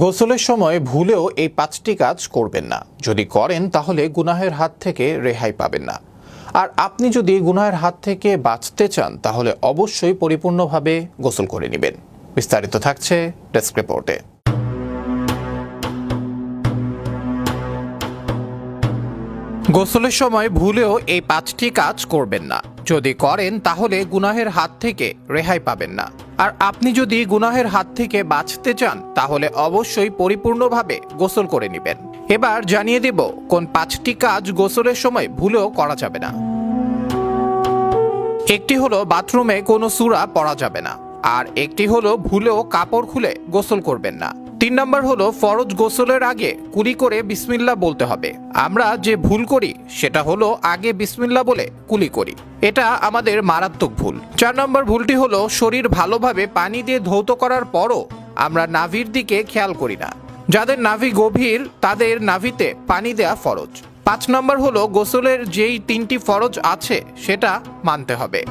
গোসলের সময় ভুলেও এই 5টি কাজ করবেন না। যদি করেন তাহলে গুনাহের হাত থেকে রেহাই পাবেন না। আর আপনি যদি গুনাহের হাত থেকে বাঁচতে চান তাহলে অবশ্যই পরিপূর্ণভাবে গোসল করে নেবেন। বিস্তারিত থাকছে ডেস্ক রিপোর্টে। গোসলের সময় ভুলেও এই 5টি কাজ করবেন না। যদি করেন তাহলে গুনাহের হাত থেকে রেহাই পাবেন না। আর আপনি যদি গুনাহের হাত থেকে বাঁচতে চান তাহলে অবশ্যই পরিপূর্ণভাবে গোসল করে নেবেন। এবার জানিয়ে দেব কোন 5টি কাজ গোসলের সময় ভুলেও করা যাবে না। একটি হলো বাথরুমে কোনো সূরা পড়া যাবে না। আর একটি হলো ভুলেও কাপড় খুলে গোসল করবেন না। 3 নম্বর হলো ফরজ গোসলের আগে কুলি করে বিসমিল্লাহ বলতে হবে। আমরা যে ভুল করি সেটা হলো আগে বিসমিল্লাহ বলে কুলি করি। এটা আমাদের মারাত্মক ভুল। 4 নম্বর ভুলটি হলো শরীর ভালোভাবে পানি দিয়ে ধৌত করার পরও আমরা নাভির দিকে খেয়াল করি না। যাদের নাভি গভীর তাদের নাভিতে পানি দেয়া ফরজ। 5 নম্বর হলো গোসলের যেই 3টি ফরজ আছে সেটা মানতে হবে।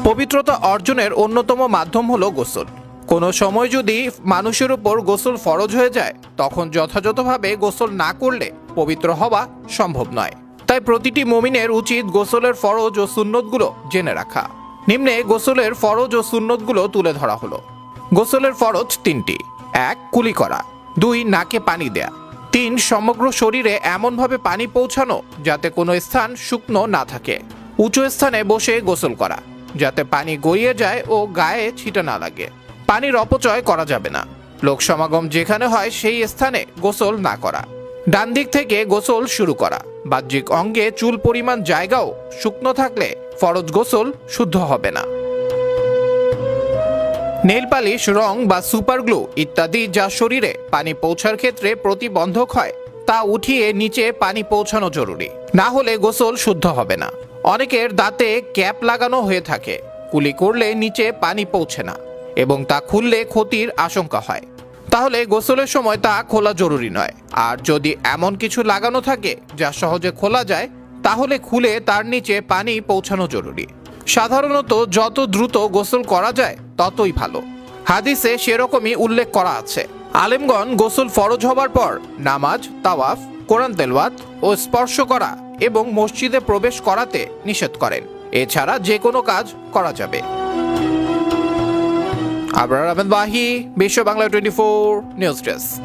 পবিত্রতা অর্জনের অন্যতম মাধ্যম হলো গোসল। কোনো সময় যদি মানুষের উপর গোসল ফরজ হয়ে যায় তখন যথাযথভাবে গোসল না করলে পবিত্র হওয়া সম্ভব নয়। তাই প্রতিটি মুমিনের উচিত গোসলের ফরজ ও সুন্নতগুলো জেনে রাখা। নিম্নে গোসলের ফরজ ও সুন্নতগুলো তুলে ধরা হলো। গোসলের ফরজ 3টি। 1. কুলি করা। 2. নাকে পানি দেয়া। 3. সমগ্র শরীরে এমনভাবে পানি পৌঁছানো যাতে কোনো স্থান শুকনো না থাকে। উঁচু স্থানে বসে গোসল করা যাতে পানি গড়িয়ে যায় ও গায়ে ছিটা না লাগে। পানির অপচয় করা যাবে না। লোক সমাগম যেখানে হয় সেই স্থানে গোসল না করা। ডান দিক থেকে গোসল শুরু করা। বাহ্যিক অঙ্গে চুল পরিমাণ জায়গাও শুকনো থাকলে ফরজ গোসল শুদ্ধ হবে না। নেল পালিশ, রং বা সুপার গ্লু ইত্যাদি যা শরীরে পানি পৌঁছার ক্ষেত্রে প্রতিবন্ধক হয় তা উঠিয়ে নিচে পানি পৌঁছানো জরুরি। না হলে গোসল শুদ্ধ হবে না। অনেকের দাঁতে ক্যাপ লাগানো হয়ে থাকে। কুলি করলে নিচে পানি পৌঁছে না এবং তা খুললে ক্ষতির আশঙ্কা হয়। তাহলে গোসলের সময় তা খোলা জরুরি নয়। আর যদি এমন কিছু লাগানো থাকে যা সহজে খোলা যায় তাহলে খুলে তার নিচে পানি পৌঁছানো জরুরি। সাধারণত যত দ্রুত গোসল করা যায় ততই ভালো। হাদিসে সেরকমই উল্লেখ করা আছে। আলেমগণ গোসল ফরজ হবার পর নামাজ, তাওয়াফ, কোরআন তেলাওয়াত ও স্পর্শ করা এবং মসজিদে প্রবেশ করাতে নিষেধ করেন। এছাড়া যে কোনো কাজ করা যাবে। আবরার আহমেদ ওয়াহি, বিশ্ব বাংলা 24 নিউজ ডেস্ক।